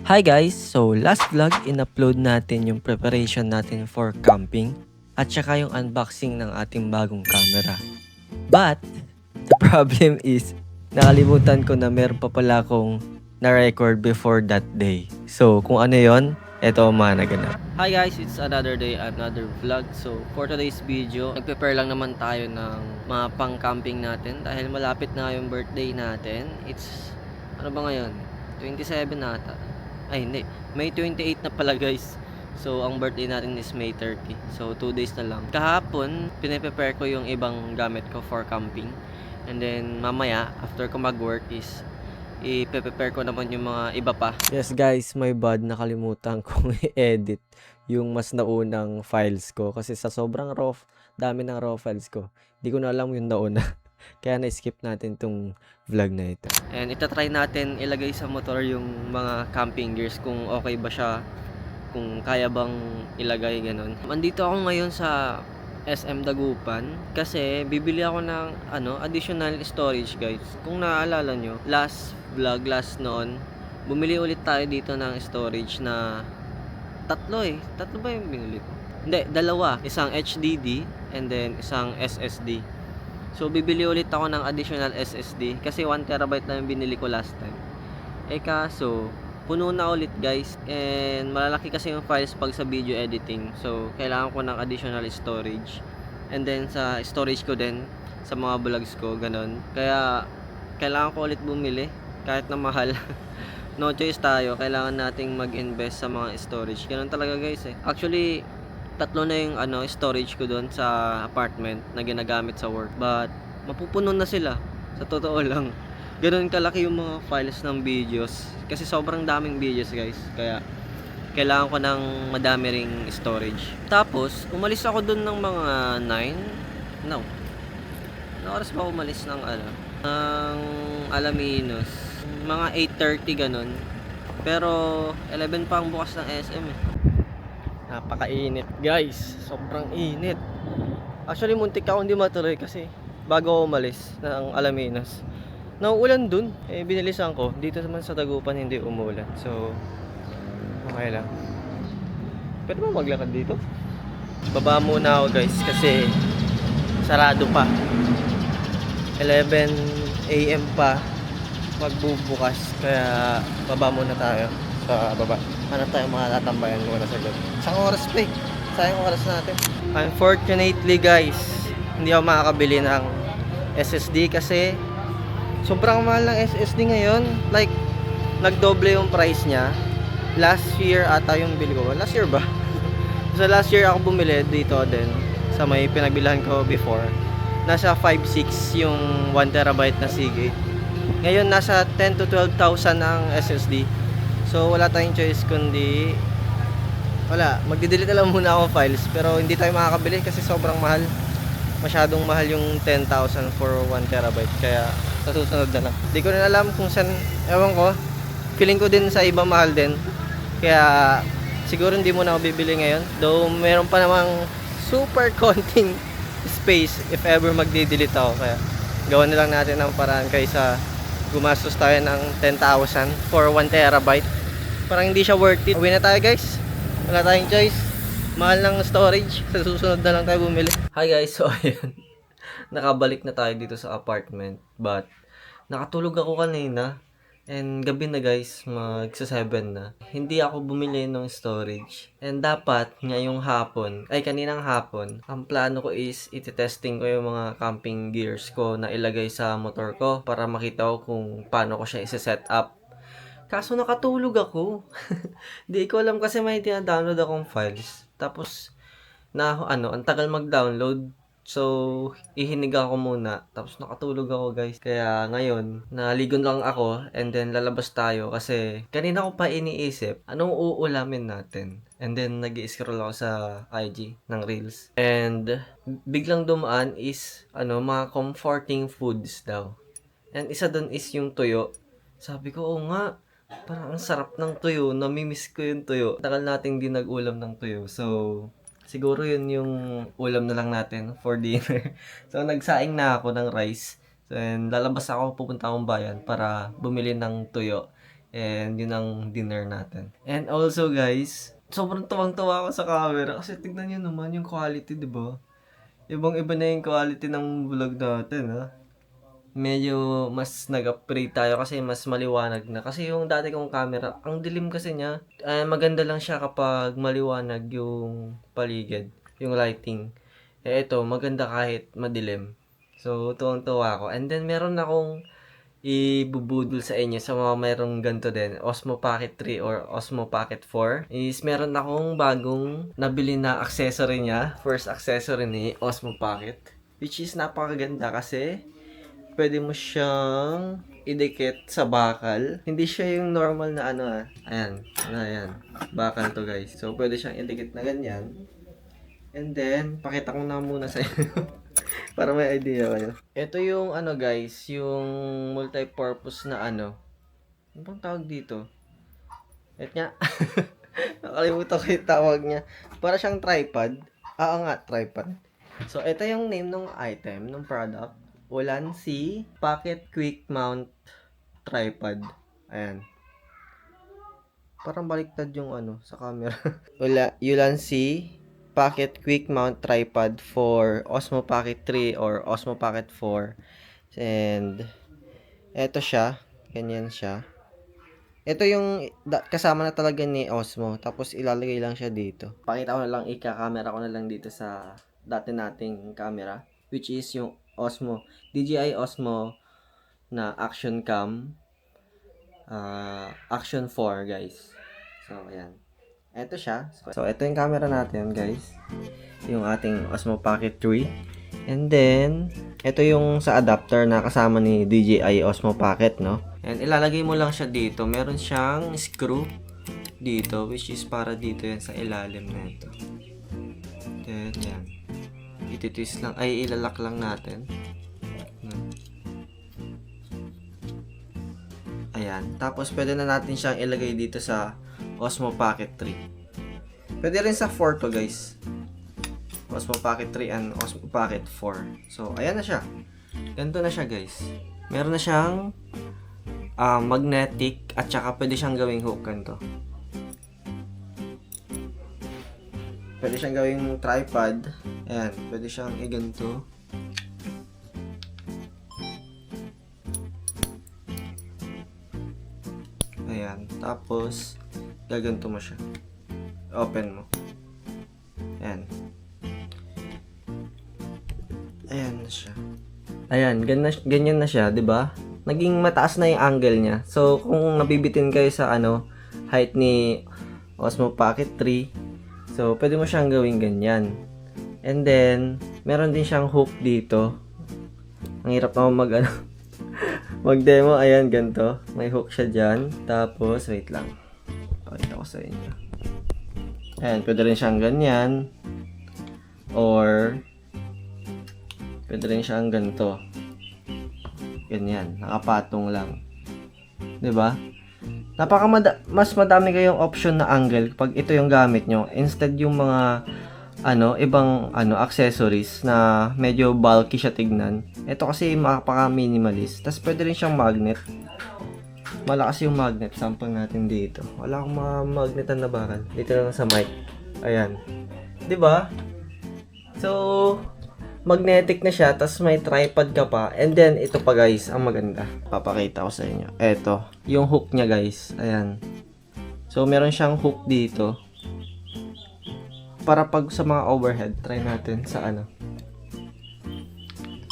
Hi guys! So last vlog in-upload natin yung preparation natin for camping at saka yung unboxing ng ating bagong camera. But the problem is nakalimutan ko na meron pa pala akong na-record before that day. So kung ano yon, eto ang mga naganap. Hi guys! It's another day, another vlog. So for today's video, nag-prepare lang naman tayo ng mga pang-camping natin dahil malapit na yung birthday natin. It's ano ba ngayon? 27 na ata. Ay hindi, May 28 na pala guys. So ang birthday natin is May 30. So 2 days na lang. Kahapon, pine-prepare ko yung ibang gamit ko for camping. And then mamaya, after ko mag-work is i-prepare ko naman yung mga iba pa. Yes guys, my bad, nakalimutan kong i-edit yung mas naunang files ko kasi sa sobrang dami ng raw files ko. Hindi ko na alam yung nauna. Kaya na-skip natin tong vlog na ito. And itatry natin ilagay sa motor yung mga camping gears kung okay ba siya, kung kaya bang ilagay ganun. Andito ako ngayon sa SM Dagupan kasi bibili ako ng additional storage guys. Kung naaalala nyo, last vlog, last noon, bumili ulit tayo dito ng storage na tatlo ba yung binili ko? Hindi, dalawa. Isang HDD and then isang SSD. So bibili ulit ako ng additional SSD kasi 1TB na yung binili ko last time. Kaso puno na ulit guys, and malalaki kasi yung files pag sa video editing. So kailangan ko ng additional storage. And then sa storage ko din sa mga vlogs ko, ganun. Kaya kailangan ko ulit bumili kahit na mahal. No choice tayo, kailangan nating mag-invest sa mga storage. Ganun talaga guys Actually, tatlo na yung storage ko doon sa apartment na ginagamit sa work, but mapupuno na sila sa totoo lang. Ganoon kalaki yung mga files ng videos kasi sobrang daming videos guys, kaya kailangan ko ng madami ring storage. Tapos umalis ako doon ng mga 9, no, na oras ba umalis ng ng Alaminos? Mga 8:30 ganun. Pero 11 pa ang bukas ng SM Napakainit guys, sobrang init. Actually muntik ako hindi matuloy kasi bago ako umalis ng Alaminos, nauulan dun. Binilisan ko. Dito naman sa Dagupan hindi umulan. So okay lang. Pwede ba maglakad dito? Baba muna ako guys kasi sarado pa. 11 AM pa magbubukas. Kaya baba muna tayo sa baba. Hanap tayo mga tatambayan muna sa gabi. Isang oras pa sayang oras natin. Unfortunately guys, hindi ako makakabili ng SSD kasi sobrang mahal ng SSD ngayon. Like, nagdoble yung price niya. Last year ata yung bili ko. Last year ba? So last year ako bumili dito din sa may pinagbilhan ko before. Nasa 5.6 yung 1TB na Seagate. Ngayon nasa 10 to 12,000 ang SSD. So wala tayong choice kundi magdi-delete na lang muna ako files, pero hindi tayo makakabili kasi sobrang mahal. Masyadong mahal yung 10,000 for 1TB, kaya sa susunod na lang. Hindi ko rin alam kung saan, ewan ko. Feeling ko din sa iba mahal din. Kaya siguro hindi muna ako bibili ngayon. Though meron pa namang super konting space if ever magdi-delete ako. Kaya gawan na lang natin ng paraan kaysa gumastos tayo ng 10,000 for 1TB. Parang hindi siya worth it. Uwi na tayo guys. Wala tayong choice. Mahal ng storage. Sa susunod na lang tayo bumili. Hi guys, so ayun. Nakabalik na tayo dito sa apartment. But nakatulog ako kanina. And gabi na guys, magsa 7 na. Hindi ako bumili ng storage. And dapat ngayong hapon, kaninang hapon, ang plano ko is iti-testing ko yung mga camping gears ko na ilagay sa motor ko para makita ko kung paano ko siya isa-set up. Kaso nakatulog ako. Di ko alam kasi may tina-download akong files. Tapos ang tagal mag-download. So, ihinig ako muna. Tapos nakatulog ako guys. Kaya ngayon, naligon lang ako and then lalabas tayo kasi kanina ko pa iniisip anong uulamin natin. And then nag-i-scroll ako sa IG ng Reels. And biglang dumaan is mga comforting foods daw. And isa dun is yung tuyo. Sabi ko, oo nga. Parang ang sarap ng tuyo. Namimiss ko yung tuyo. Tagal nating di nag-ulam ng tuyo. So, siguro yun yung ulam na lang natin for dinner. So, nagsaing na ako ng rice. So, and lalabas ako, pupunta akong bayan para bumili ng tuyo. And yun ang dinner natin. And also guys, sobrang tuwang-tuwa ako sa camera kasi tignan nyo naman yung quality, di ba? Ibang-iba na yung quality ng vlog natin, ha? Medyo mas nag-upgrade tayo kasi mas maliwanag na. Kasi yung dati kong camera, ang dilim kasi niya. Maganda lang siya kapag maliwanag yung paligid, yung lighting. Ito, maganda kahit madilim. So, tuwang-tuwa ako. And then, meron akong ibubudol sa inyo sa mga merong ganito din, Osmo Pocket 3 or Osmo Pocket 4 is meron akong bagong nabili na accessory niya, first accessory ni Osmo Pocket, which is napakaganda kasi pwede mo siyang idikit sa bakal. Hindi siya yung normal na ayan, bakal to guys. So pwede siyang idikit na ganyan. And then, pakita ko na muna sa inyo. Para may idea kayo. Ito yung guys, yung multi-purpose na ano. Ano bang tawag dito? Ito nga. Nakalimutan ko yung tawag niya. Para siyang tripod. Nga, tripod. So, ito yung name ng item, ng product. Ulanzi Pocket Quick Mount Tripod. Ayan. Parang baliktad yung sa camera. Ulanzi Pocket Quick Mount Tripod for Osmo Pocket 3 or Osmo Pocket 4. And eto siya, ganyan siya. Ito yung kasama na talaga ni Osmo, tapos ilalagay lang siya dito. Pakita ko na lang, ika-camera ko na lang dito sa dati nating camera, which is yung Osmo, DJI Osmo na Action Cam Action 4 guys. So ayan. Ito siya. So, ito yung camera natin, guys. Yung ating Osmo Pocket 3. And then, ito yung sa adapter na kasama ni DJI Osmo Pocket, no? And ilalagay mo lang siya dito. Meron siyang screw dito, which is para dito yan sa ilalim na ito. Then, yan. Ititwist lang, ilalak lang natin. Ayan. Tapos, pwede na natin siyang ilagay dito sa Osmo Pocket 3. Pwede rin sa 4 to guys. Osmo Pocket 3 and Osmo Pocket 4. So, ayan na siya. Ganito na siya guys. Meron na siyang magnetic at saka pwede siyang gawing hook ganito. Pwede siyang gawing tripod. Ayan. Pwede siyang iganto. Ayan. Tapos, gaganto mo siya. Open mo. Ayan. Ayan na siya. Ayan, ganyan na siya, 'di ba? Naging mataas na yung angle niya. So, kung nabibitin kayo sa height ni Osmo Pocket 3, so pwede mo siyang gawing ganyan. And then, meron din siyang hook dito. Ang hirap naman mag-demo. Ayan, ganito. May hook siya dyan. Tapos, wait lang. Pakita ko sa inyo. Ayan, pwede rin siyang ganyan. Or, pwede rin siyang ganito. Ganyan. Nakapatong lang. 'Di ba? Mas madami kayong option na angle pag ito yung gamit nyo. Instead yung mga ibang accessories na medyo bulky siya tignan. Ito kasi mapaka-minimalist. Tapos pwede rin siyang magnet. Malakas yung magnet. Sample natin dito. Wala akong mga magnetan na bakal. Dito lang sa mic. Ayan. 'Di ba? So, magnetic na siya. Tapos may tripod ka pa. And then, ito pa guys. Ang maganda. Papakita ko sa inyo. Ito. Yung hook niya guys. Ayan. So, meron siyang hook dito. Para pag sa mga overhead, try natin sa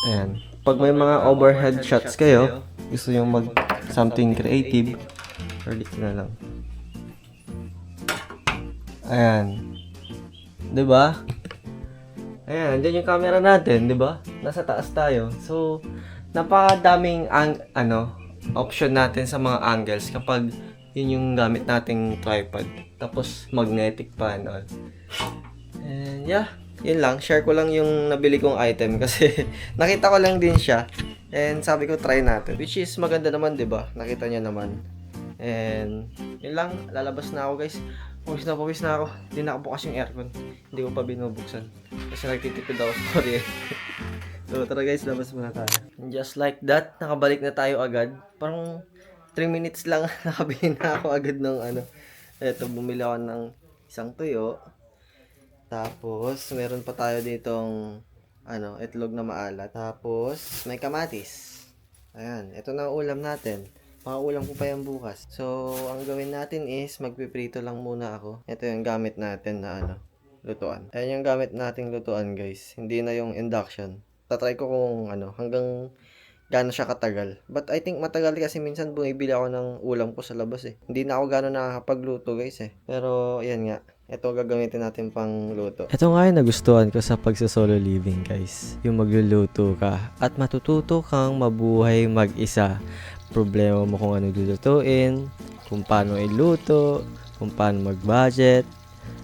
Ayan. Pag may mga overhead shots kayo, gusto nyo mag something creative, or dito na lang. Ayan. 'Di ba? Ayan, dyan yung camera natin, 'di ba? Nasa taas tayo. So, napakadaming option natin sa mga angles kapag yun yung gamit nating tripod. Tapos magnetic pa and all. And yeah, yun lang. Share ko lang yung nabili kong item kasi nakita ko lang din siya. And sabi ko try natin. Which is maganda naman, 'di ba? Nakita niya naman. And yun lang, lalabas na ako guys. Pawis na ako. Hindi nakabukas yung aircon. Hindi ko pa binubuksan. Kasi nagtitipid ako sa kuryente. So tara guys, labas muna tayo. And just like that, nakabalik na tayo agad. Parang 3 minutes lang nakabili na ako agad ng ano. Eto, bumili ako ng isang tuyo. Tapos, meron pa tayo ditong ano, itlog na maalat. Tapos, may kamatis. Ayan, ito na ang ulam natin. Makaulam ko pa yan bukas. So, ang gawin natin is, magpiprito lang muna ako. Ito yung gamit natin na ano, lutuan. Ayan yung gamit nating lutuan, guys. Hindi na yung induction. Tatry ko kung ano, hanggang gaano siya katagal. But I think matagal kasi minsan bumibili ako ng ulam ko sa labas eh. Hindi na ako gaano nakakapagluto, guys eh. Pero, ayan nga. Ito gagamitin natin pang luto. Ito nga yung nagustuhan ko sa pagsa-solo living, guys. Yung magluluto ka at matututo kang mabuhay mag-isa. Problema mo kung ano lulutuin, kung paano iluto, kung paano mag-budget,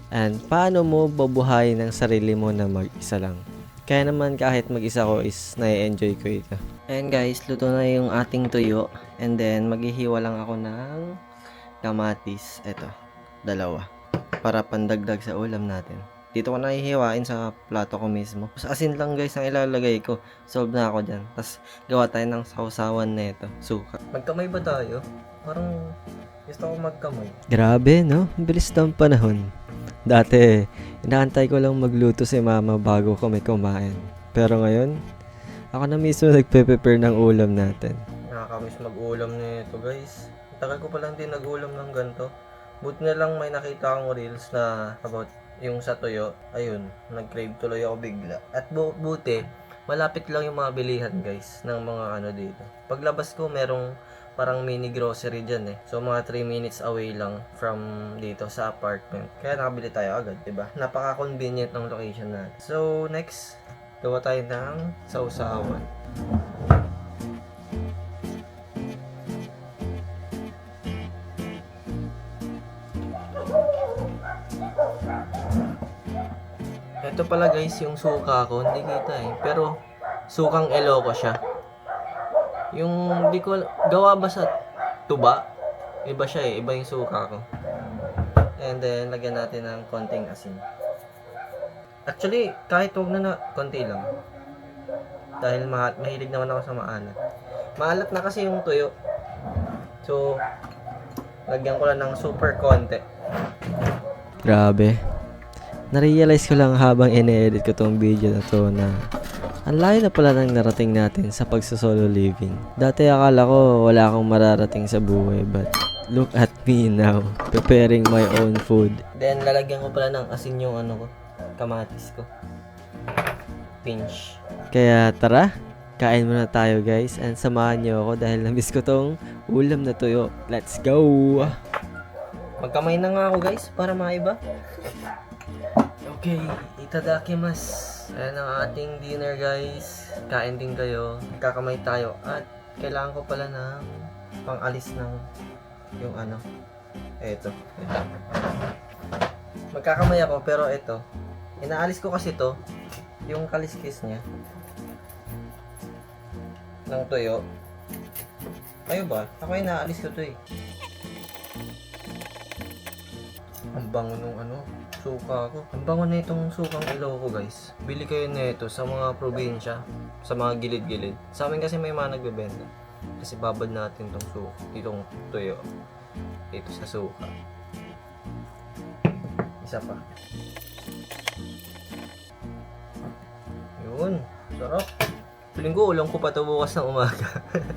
and paano mo babuhayin ang sarili mo na mag-isa lang. Kaya naman kahit mag-isa ko is na-enjoy ko ito. And guys, luto na yung ating tuyo. And then maghihiwa lang ako ng kamatis. Ito, 2. Para pandagdag sa ulam natin. Dito ko nahihiwain sa plato ko mismo. Sa asin lang guys ang ilalagay ko. Solve na ako dyan. Tapos gawa tayo ng sausawan na ito. Suka. Magkamay ba tayo? Parang gusto ko magkamay. Grabe no? Ang bilis ng panahon. Dati, inaantay ko lang magluto si mama bago kami kumain. Pero ngayon, ako na mismo nagpe-prepare ng ulam natin. Nakakamiss mag-ulam nito guys. Tagal ko pa lang din nag-ulam ng ganito. Buti na lang may nakita akong reels na about yung sa tuyo. Ayun, nag-crave tuloy ako bigla. At buti, malapit lang yung mga bilihan guys ng mga ano dito. Paglabas ko, merong parang mini grocery dyan eh. So mga 3 minutes away lang from dito sa apartment. Kaya nakabili tayo agad, diba? Napaka-convenient ng location natin. So next, gawa tayo ng sausawan. Ito pala guys yung suka ko, hindi kita eh. Pero sukang Ilocos siya. Yung di ko gawa ba sa tuba? Iba siya eh, iba yung suka ko. And then lagyan natin ng konting asin. Actually, kahit wag na konti lang. Dahil mahilig naman ako sa maalat. Maalat na kasi yung tuyo. So, lagyan ko lang ng super konti. Grabe. Na-realize ko lang habang ine-edit ko tong video na to na ang layo na pala ng narating natin sa pagsa-solo living. Dati akala ko wala akong mararating sa buhay, but look at me now, preparing my own food. Then lalagyan ko pala ng asin yung ano ko, kamatis ko. Pinch. Kaya tara, kain muna tayo guys, and samahan niyo ako dahil na-miss ko tong ulam na tuyo. Let's go! Magkamay na nga ako guys para maiba. Okay, itadakimasu. Ayan ang ating dinner guys. Kain din kayo. Kakamay tayo. At kailangan ko pala ng pang-alis ng yung ano. Ito. Magkakamay ako pero ito. Inaalis ko kasi to. Yung kaliskis niya. Ng tuyo. Kayo ba? Ako inaalis ko to eh. Ang bango nung ano. Suka ko. Ang bango na itong sukang Ilocos guys. Bili kayo nito sa mga probinsya, sa mga gilid-gilid. Sa amin kasi may mga nagbebenta. Kasi babad natin itong suka, itong tuyo. Ito sa suka. Isa pa. Yun. Sarap. Feeling ko ulam ko pa ito bukas ng umaga.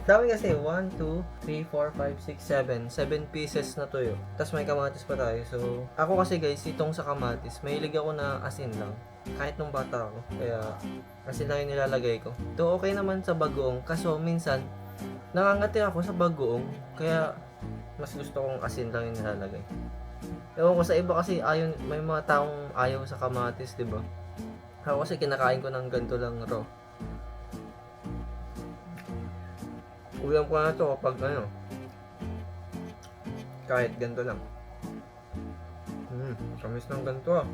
Dami kasi 1, 2, 3, 4, 5, 6, 7 7 pieces na tuyo. Tapos may kamatis pa tayo. So ako kasi guys, itong sa kamatis, mahilig ako na asin lang. Kahit nung bata ako. Kaya asin lang yung nilalagay ko. Ito okay naman sa bagoong. Kaso minsan, nangangati ako sa bagoong. Kaya mas gusto kong asin lang yung nilalagay. Ewan ko sa iba kasi ayaw, may mga taong ayaw sa kamatis, diba? Ako kasi kinakain ko ng ganito lang raw. Ulam ko na ito kapag ano, kahit ganito lang. Kamis ng ganito ah.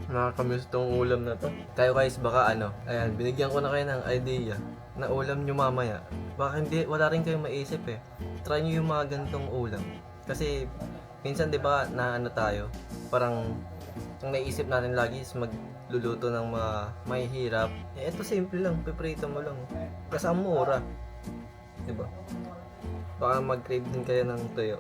Nakakamiss tong ulam na to. Tayo guys, baka ano, ayan, binigyan ko na kayo ng idea na ulam nyo mamaya. Baka hindi, wala rin kayong maisip eh. Try nyo yung mga ganitong ulam. Kasi minsan 'di ba na ano tayo, parang Ang naisip natin lagi is magluluto ng mga mahihirap. Eh, ito simple lang, piprito mo lang. Kasi ang mura. Diba? Baka mag-crave din kayo ng tuyo.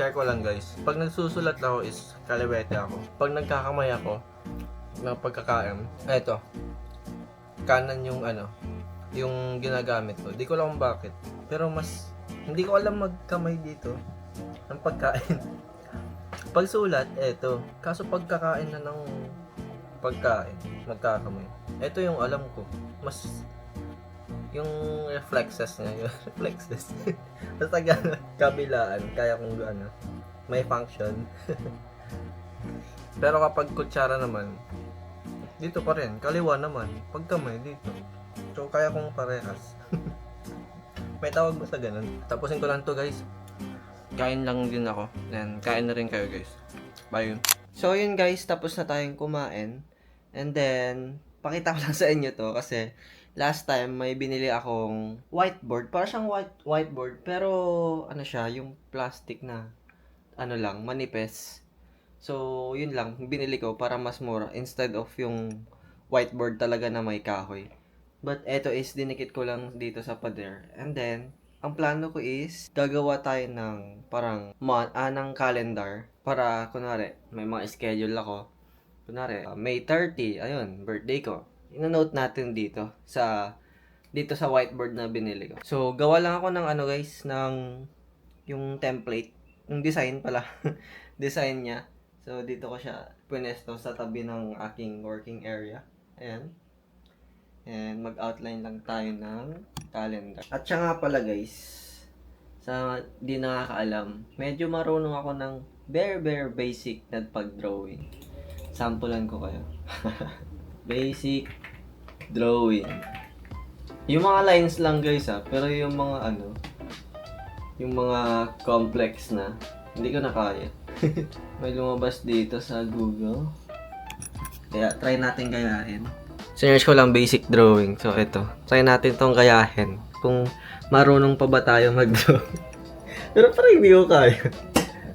Share ko lang guys. Pag nagsusulat ako is kaliwete ako. Pag nagkakamay ako ng pagkakain, eto. Kanan yung yung ginagamit ko. Di ko alam kung bakit. Pero mas hindi ko alam magkamay dito ng pagkain. Pagsulat, eto. Kaso pagkakain na ng pagkain, magkakamay. Eto yung alam ko. Mas yung reflexes niya, yung reflexes. Basta kabilaan, kaya kung may function. Pero kapag kutsara naman, dito pa rin, kaliwa naman, pag kamay dito. So kaya kong parehas. May tawag ba sa ganun? Tapusin ko lang to guys. Kain lang din ako. Then kain na rin kayo guys. Bye. So yun guys, tapos na tayong kumain. And then, pakita ko lang sa inyo to kasi last time may binili akong whiteboard. Para siyang whiteboard pero ano siya, yung plastic na lang, manipis. So, yun lang, binili ko para mas mura instead of yung whiteboard talaga na may kahoy. But eto is dinikit ko lang dito sa pader. And then, ang plano ko is gagawa tayo ng parang ng calendar para kunwari may mga schedule ako. Kunwari, May 30, ayun, birthday ko. Ino-note natin dito sa whiteboard na binili ko. So, gawa lang ako ng guys, ng yung template, yung design pala, design niya. So, dito ko siya pinesto sa tabi ng aking working area. Ayan. And mag-outline lang tayo ng calendar. At siya nga pala guys, sa di nakakaalam, medyo marunong ako ng very basic na pag-drawing. Sampulan ko kayo. Basic drawing. Yung mga lines lang guys pero yung mga yung mga complex na, hindi ko na kaya. May lumabas dito sa Google. Kaya try natin gayahin. Sinerge ko lang basic drawing. So ito, try natin tong gayahin. Kung marunong pa ba tayo mag-draw. Pero parang hindi ko kaya.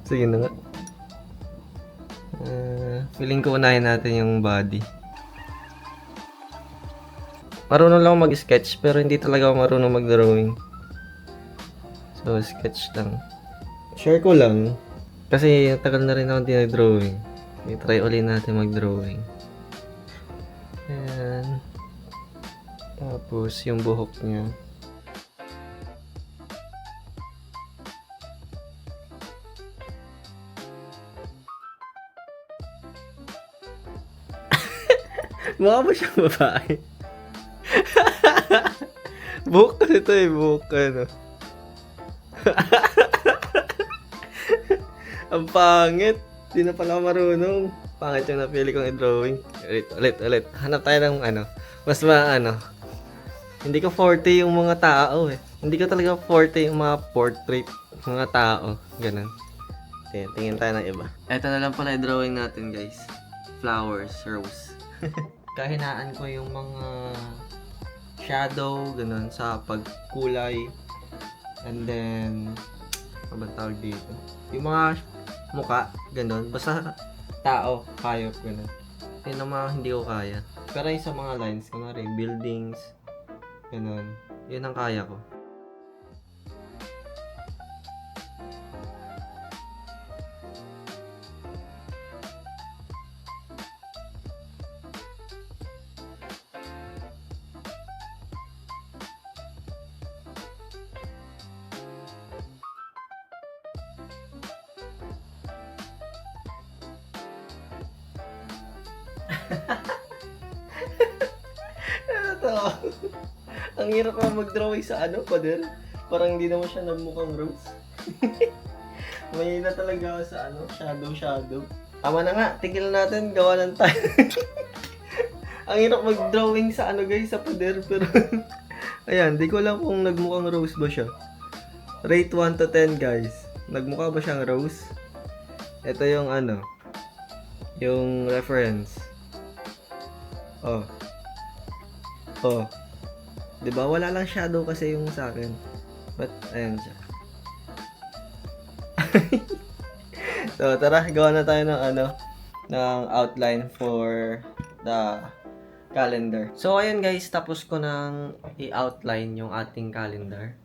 So yun na nga. Feeling ko unahin natin yung body. Marunong lang ako mag-sketch pero hindi talaga ako marunong mag-drawing. So, sketch lang. Share ko lang. Kasi tagal na rin ako dinag-drawing. I-try ulit natin mag-drawing. Ayan. Tapos, yung buhok niya. Mukha ba siyang babae? Buhok kasi ito buhok Ang pangit. Di na pala marunong. Pangit yung napili kong i-drawing. Ulit. Hanap tayo ng mas hindi ko forte yung mga tao Hindi ko talaga forte yung mga portrait, mga tao. Ganun. Tingin tayo ng iba. Ito na lang pala i-drawing natin guys. Flowers, rose. Kahinaan ko yung mga shadow, ganun, sa pagkulay. And then, ano ba tawag dito? Yung mga muka, ganun. Basta tao, hayop, ganun. Yun ang mga hindi ko kaya. Pero yung sa mga lines, kunwari, buildings, ganun. Yun ang kaya ko. Ano to? Ang hirap naman mag-drawing sa pader. Parang hindi naman siya nagmukhang rose. May na talaga sa shadow. Tama na nga, tigil natin, gawa ng tayo. Ang hirap mag-drawing sa guys, sa pader, pero Ayan, di ko lang kung nagmukhang rose ba siya. Rate 1 to 10 guys. Nagmukha ba siyang rose? Ito yung ano, yung reference. Oh. Oh. 'Di ba? Wala lang shadow kasi yung sa akin. But ayan siya. So, tara, gawa na tayo ng ano, ng outline for the calendar. So, ayun guys, tapos ko nang i-outline yung ating calendar.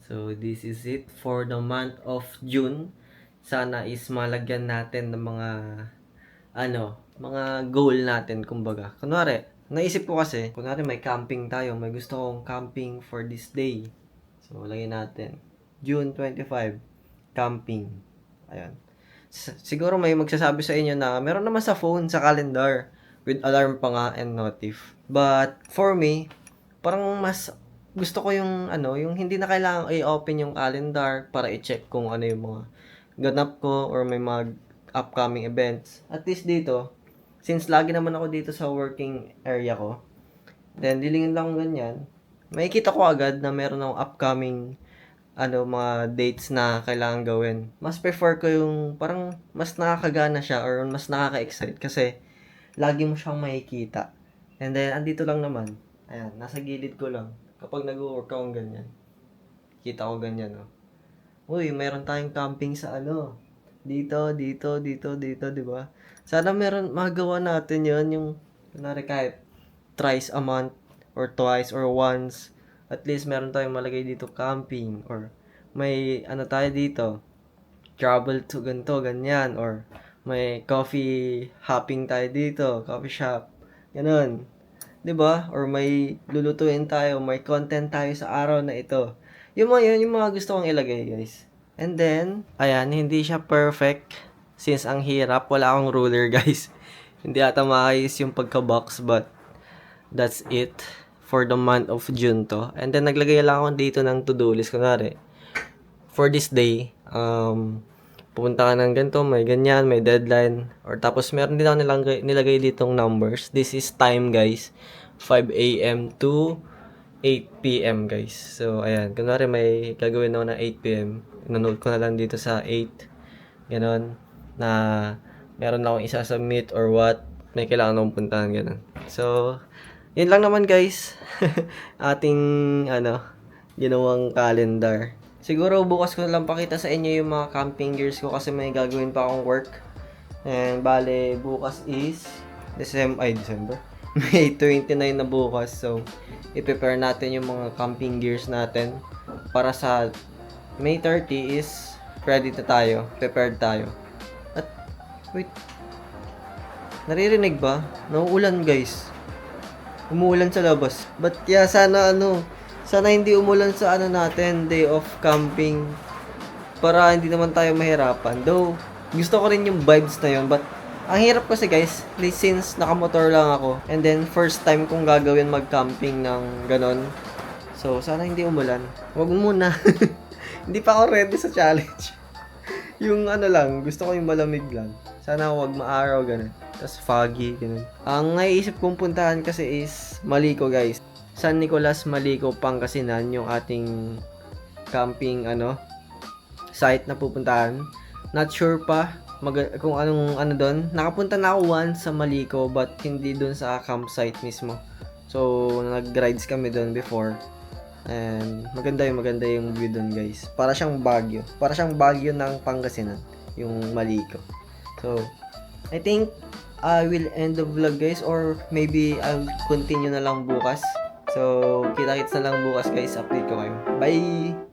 So, this is it for the month of June. Sana is malagyan natin ng mga ano, mga goal natin, kumbaga. Kunwari, naisip ko kasi, kunwari may camping tayo, may gusto kong camping for this day. So, lagyan natin. June 25, camping. Ayan. Siguro may magsasabi sa inyo na meron naman sa phone, sa calendar, with alarm pa nga and notif. But, for me, parang mas gusto ko yung ano, yung hindi na kailangang i-open yung calendar para i-check kung ano yung mga ganap ko or may mga upcoming events. At least dito, since lagi naman ako dito sa working area ko, then lilingin lang ganyan, makikita ko agad na meron akong upcoming ano, mga dates na kailangan gawin. Mas prefer ko yung parang mas nakakagana siya or mas nakaka-excite kasi lagi mo siyang makikita. And then, andito lang naman. Ayan, nasa gilid ko lang. Kapag nag-work akong ganyan, kita ko ganyan, oh. Uy, meron tayong camping sa ano. Dito, dito, dito, dito, di ba? Sana meron, magawa natin yon yung, kunwari kahit thrice a month, or twice, or once. At least meron tayong malagay dito camping, or may ano tayo dito, travel to ganito, ganyan, or may coffee hopping tayo dito, coffee shop, ganun. 'Di ba? Or may lulutuin tayo, may content tayo sa araw na ito. Yung mga yun, yung mga gusto kong ilagay, guys. And then, ayan, hindi siya perfect. Since ang hirap, wala akong ruler, guys. Hindi ata maayos yung pagka-box, but that's it for the month of June to. And then, naglagay lang ako dito ng to-do list. Kunwari, for this day, pupunta ka ng ganito, may ganyan, may deadline. Or tapos meron din ako nilagay ditong numbers. This is time, guys. 5 a.m. to 8 p.m. guys. So, ayan. Kunwari may gagawin ako ng 8 p.m. Nanood ko na lang dito sa 8. Ganon. Na meron akong isa-submit or what. May kailangan akong puntahan. Ganon. So, yun lang naman guys. Ating, ginawang calendar. Siguro bukas ko na lang pakita sa inyo yung mga camping gears ko kasi may gagawin pa akong work. And bale, bukas is December. May 29 na bukas. So, i-prepare natin yung mga camping gears natin para sa May 30 is ready na tayo. Prepared tayo. At, wait. Naririnig ba? Nauulan guys. Umuulan sa labas. But yeah, sana hindi umulan sa natin, day of camping. Para hindi naman tayo mahirapan. Though, gusto ko rin yung vibes na yun. But, ang hirap kasi guys, since nakamotor lang ako. And then, first time kong gagawin mag-camping ng ganon. So, sana hindi umulan. Wag muna. Hindi pa ako ready sa challenge. Yung lang, gusto ko yung malamig lang. Sana wag maaraw, ganun. Tapos foggy, ganun. Ang naiisip kong puntahan kasi is Malico, guys. San Nicolas, Malico, Pangasinan, yung ating camping, site na pupuntahan. Not sure pa kung anong doon. Nakapunta na ako once sa Malico, but hindi doon sa campsite mismo. So, nag-rides kami doon before. And maganda yung view doon, guys. Para siyang Baguio. Para siyang Baguio ng Pangasinan, yung Malico. So, I think I will end the vlog, guys, or maybe I'll continue na lang bukas. So, kita-kits na lang bukas, guys. Update ko kayo. Bye!